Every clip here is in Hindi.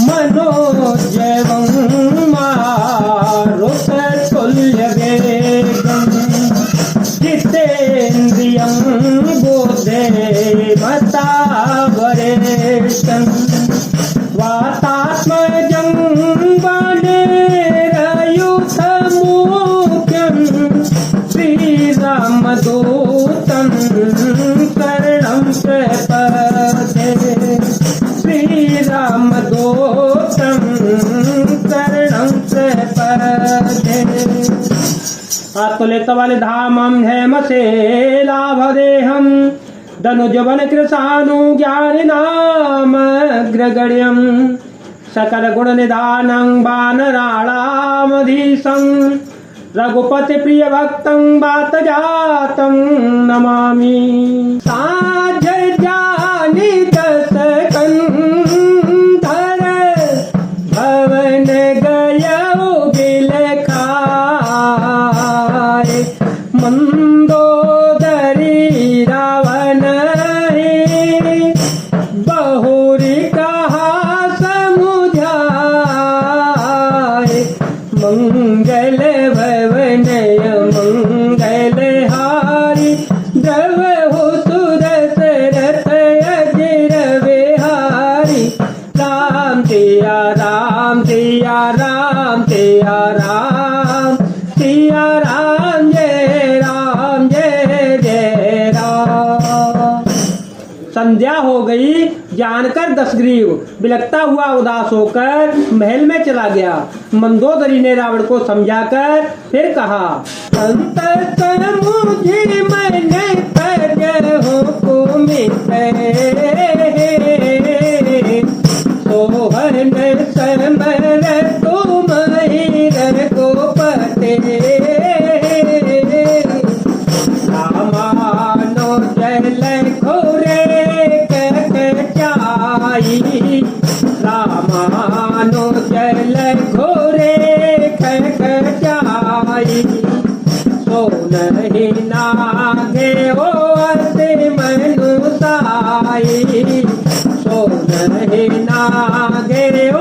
मनोजवं मारुततुल्यवेगं जितेन्द्रियं बुद्धिमतावरेशं वातात्मजं वनेरयुथमुख्यं श्रीरामदूतं शरणं प्रपद्ये श्रीरामदूतं शरणं प्रपद्ये। आत्मलेतवल धामं हेमसे लाभदेहं धनुजवन कृशानुज्ञानिनामग्रगण्यं सकल गुण निधानं वानराणामधीशं रघुपति प्रिय भक्तं वातजातं नमामि। साजजानि दशकन्धर भवन गयौ बिलखाय मंदोदरी रावण बहुरी कहा समुझाय मंगल भवनय मंगल हारी द्रव हो सुदशरथ अजर विहारी राम सिया राम सिया राम सिया राम सिया राम जय राम। संध्या हो गई जानकर दशग्रीव बिलखता हुआ उदास होकर महल में चला गया। मंदोदरी ने रावण को समझाकर फिर कहा, संत मुझे मैंने तज हुकुमित सोहन समर तुम रघुपते रामानो जल घोरे कचाई रामानो जल घोरे कचाई सो नहीं नागे ओ अति मनुसाई सो नहीं नागे ओ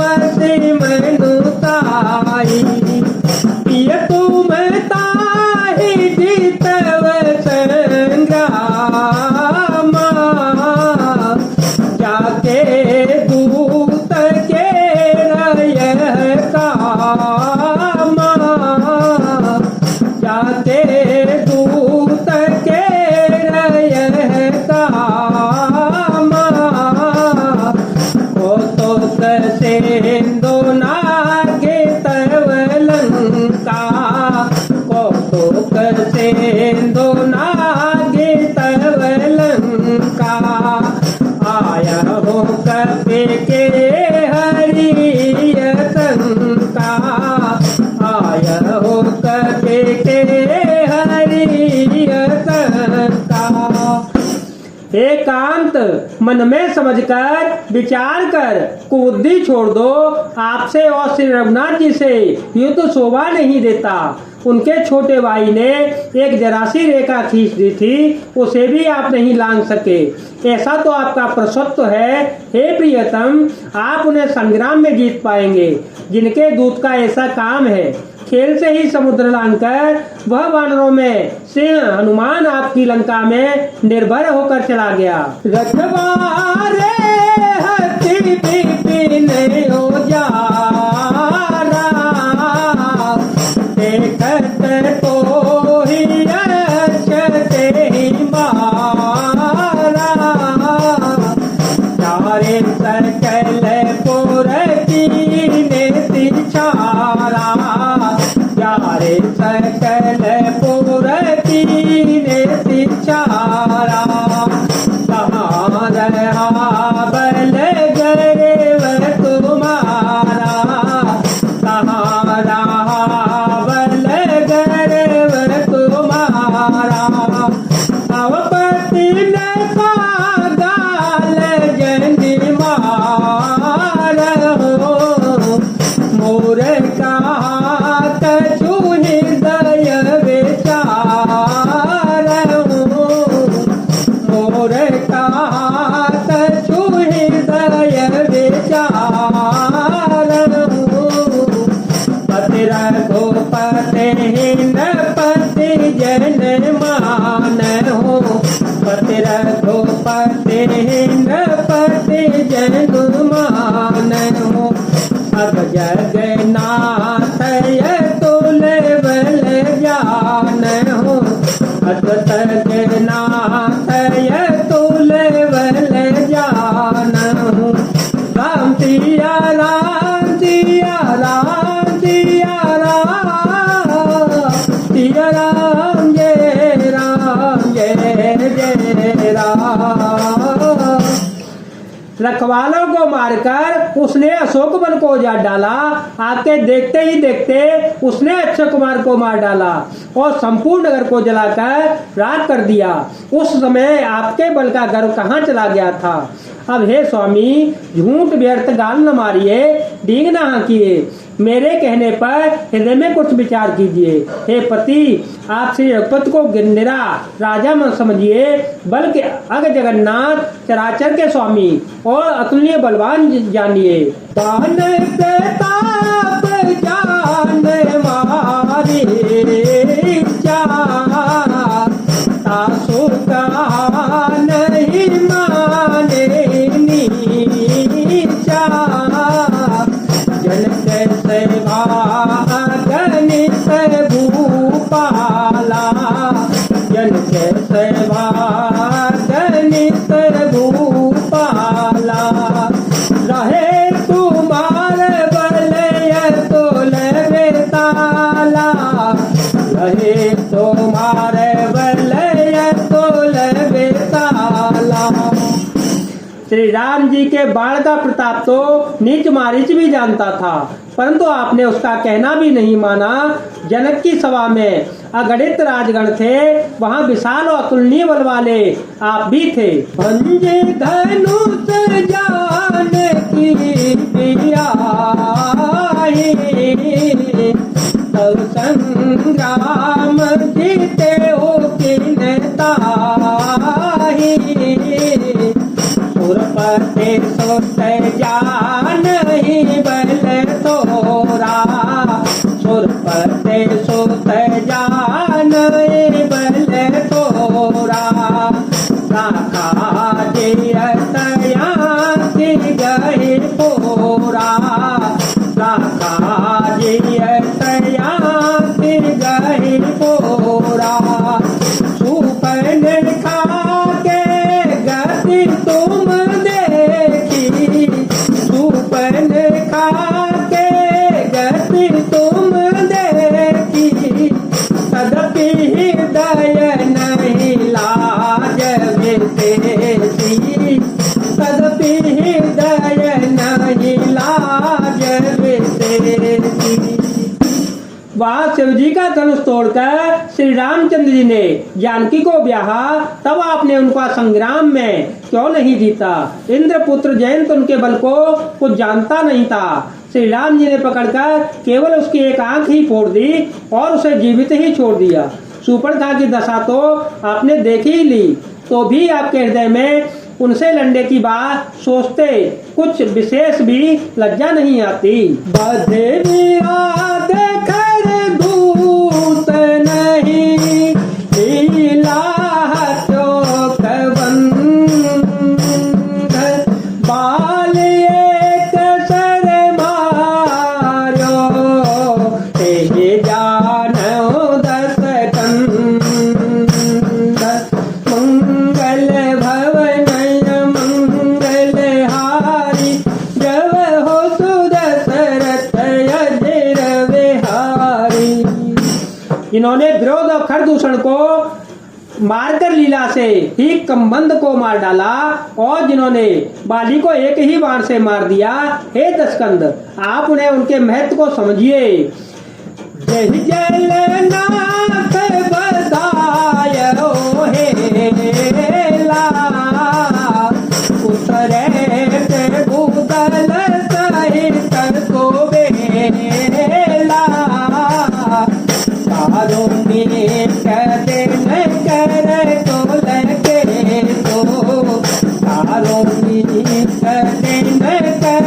अति मनुसाई पिय तुम ताहि जीतव संग्राम जाके दूत के रय काम जाके दूत के रय काम को तो सेंदो नागे तव लंका को तो सेंदो नागे तव लंका आया हो कपे के हरिय शंका आया हो कपे के हरिय शंका। एकांत मन में समझकर विचार कर कुबुद्धि छोड़ दो। आपसे और श्री रघुनाथ जी से युद्ध शोभा नहीं देता। उनके छोटे भाई ने एक जरासी रेखा खींच दी थी, उसे भी आप नहीं लांघ सके। ऐसा तो आपका प्रसत्व है हे प्रियतम, आप उन्हें संग्राम में जीत पाएंगे। जिनके दूत का ऐसा काम है, खेल से ही समुद्र लांघकर वह वानरों में सिंह हनुमान आपकी लंका में निर्भय होकर चला गया। रखवारे हति बिपिन उजाला देखत तो ही अक्षते ही मारा चारे सकल पुर कीने सिछारा चारे सकल पुर कीने सिछारा कहाँ रहा सिया राम सिया राम सिया राम सिया राम जय राम जय जय राम। रखवालों को मारकर उसने अशोक वन को उजाड़ डाला। आके देखते ही देखते उसने अक्षय कुमार को मार डाला और संपूर्ण नगर को जलाकर राख कर दिया। उस समय आपके बल का गर्व कहाँ चला गया था। अब हे स्वामी, झूठ व्यर्थ गाल न मारिए, डींग न हाँकिए, मेरे कहने पर हृदय में कुछ विचार कीजिए। हे पति, आप श्री रघुपति को गिरनिरा राजा मत समझिए, बल्कि अग जगन्नाथ चराचर के स्वामी और अतुल्य बलवान जानिए। दान प्रताप जान मारे सासु का नहीं माने नीचा, जनक सेवा गणित भूपाला, जनक सेवा गणित भूपाला। रहे तुम्हारे बलय तोल बेताला, रहे तुम्हारे बलय तोल बेताला। श्री राम जी के बाण का प्रताप तो नीच मारीच भी जानता था, परंतु आपने उसका कहना भी नहीं माना। जनक की सभा में अगणित राजगण थे, वहाँ विशाल और अतुलनीय बल वाले आप भी थे। भंजे धनुष जान की प्रिया, सब संग्राम जीते हो किनता, सुरपते सोत जान ही बल तोरा, सुरपते सोत जान ही बल तोरा। राखा जियतया की गई पोरा, राखा जियतया की गई पोरा। सुपन खा के गति तुम देखी, सुपन खा के गति तुम देखी, तदपि हृदय नहीं लाज विदेशी, तदपि हृदय नहीं लाज विदेशी। वहाँ शिव जी का धनुष तोड़कर श्री रामचंद्र जी ने जानकी को ब्याहा, तब आपने उनका संग्राम में क्यों नहीं जीता। इंद्रपुत्र जयंत उनके बल को कुछ जानता नहीं था। श्री राम जी ने पकड़कर केवल उसकी एक आंख ही फोड़ दी और उसे जीवित ही छोड़ दिया। सुपर्णखा की दशा तो आपने देख ही ली, तो भी आपके हृदय में उनसे लड़ने की बात सोचते कुछ विशेष भी लज्जा नहीं आती। बधे भूत नहीं लीला चोक बंध, बाल एक सर मारो ते जानो दस कंध। मंगल भवन मंगल हारी, जब हो सुदशरथ अजर विहारी। इन्होंने विरोध और खरदूषण को मारकर लीला से ही कम्बंद को मार डाला, और जिन्होंने बाली को एक ही बाण से मार दिया। हे दशकंद, आप उन्हें उनके महत्व को समझिए। जय जलनाथ बधायो हेला, उतरे ते भूतल सहित को बेला। चारों में कहते न कर तो लगे तो, चारों में कहते न कर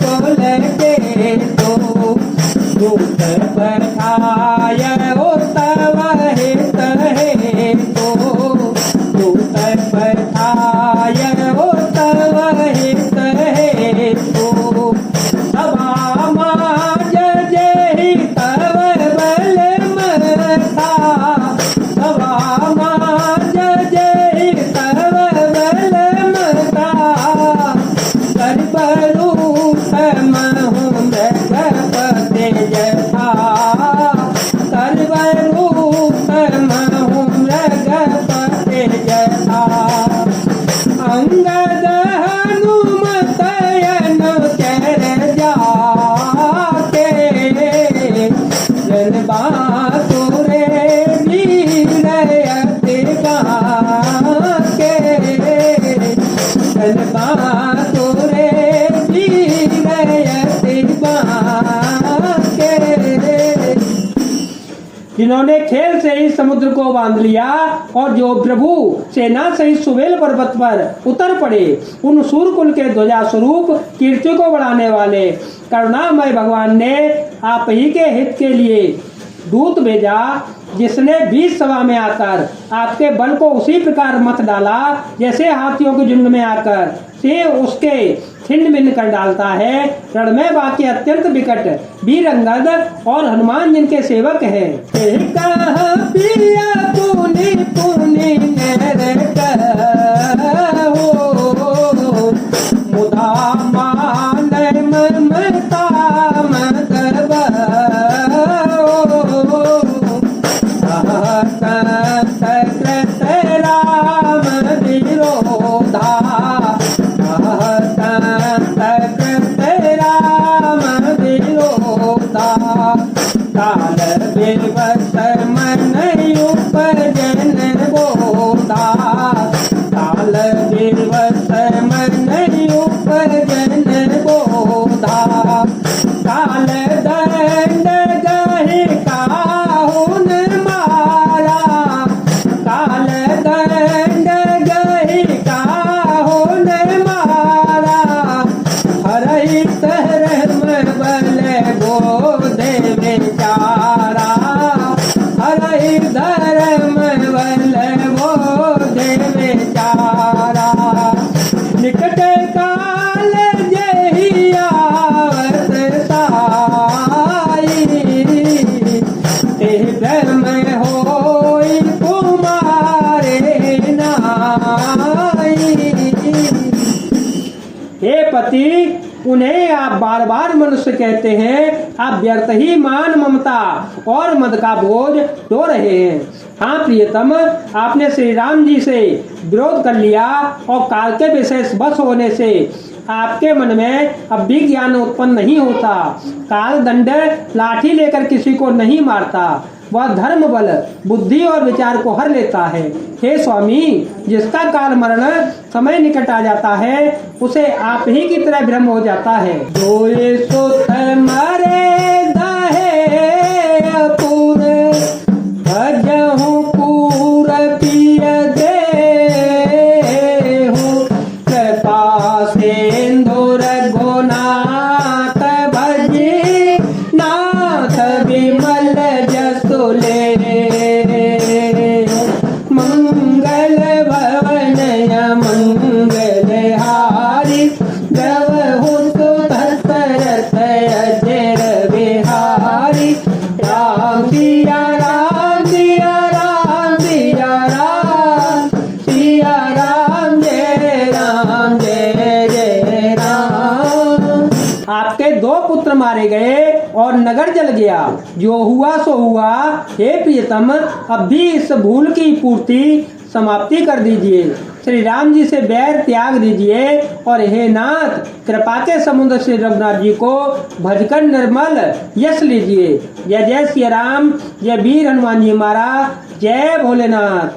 तो लगे तो। दूत बढ़ाय ओ तव हित जिन्होंने खेल से ही समुद्र को बांध लिया और जो प्रभु सेना सहित सुवेल पर्वत पर उतर पड़े, उन सूर्यकुल के ध्वजा स्वरूप कीर्ति को बढ़ाने वाले करुणामय भगवान ने आप ही के हित के लिए दूत भेजा, जिसने 20 सभा में आकर आपके बल को उसी प्रकार मत डाला जैसे हाथियों के झुंड में आकर से उसके छिन्न भिन्न कर डालता है। रण में बाकी अत्यंत विकट वीर अंगद और हनुमान जिनके सेवक हैं। हे पति, उन्हें आप बार बार मनुष्य कहते हैं, आप व्यर्थ ही मान ममता और मद का बोझ ढो रहे हैं। हाँ प्रियतम, आपने श्री राम जी से विरोध कर लिया और काल के विशेष बस होने से आपके मन में अब भी ज्ञान उत्पन्न नहीं होता। काल दंड लाठी लेकर किसी को नहीं मारता, वह धर्म बल बुद्धि और विचार को हर लेता है। हे स्वामी, जिसका काल मरण समय निकट आ जाता है, उसे आप ही की तरह भ्रम हो जाता है। जो ये सुत मरे दहे अपूर, भजहु पूर पिय देहु, कृपा सिंधु रघुनाथ भजे, नाथ विमल जसु ले, मंगल भवन मंगल हारी, जवहु दशरथ अजर बिहारी। राम सिया राम सिया राम सिया राम, सिया राम जय राम जय जय राम। आपके 2 पुत्र मारे गए और नगर जल गया, जो हुआ सो हुआ। हे प्रियतम, अब भी इस भूल की पूर्ति समाप्ति कर दीजिए। श्री राम जी से बैर त्याग दीजिए और हे नाथ, कृपा के समुद्र श्री रघुनाथ जी को भजकर निर्मल यश लीजिए। जय जय श्री राम, जय वीर हनुमान जी महाराज, जय भोलेनाथ।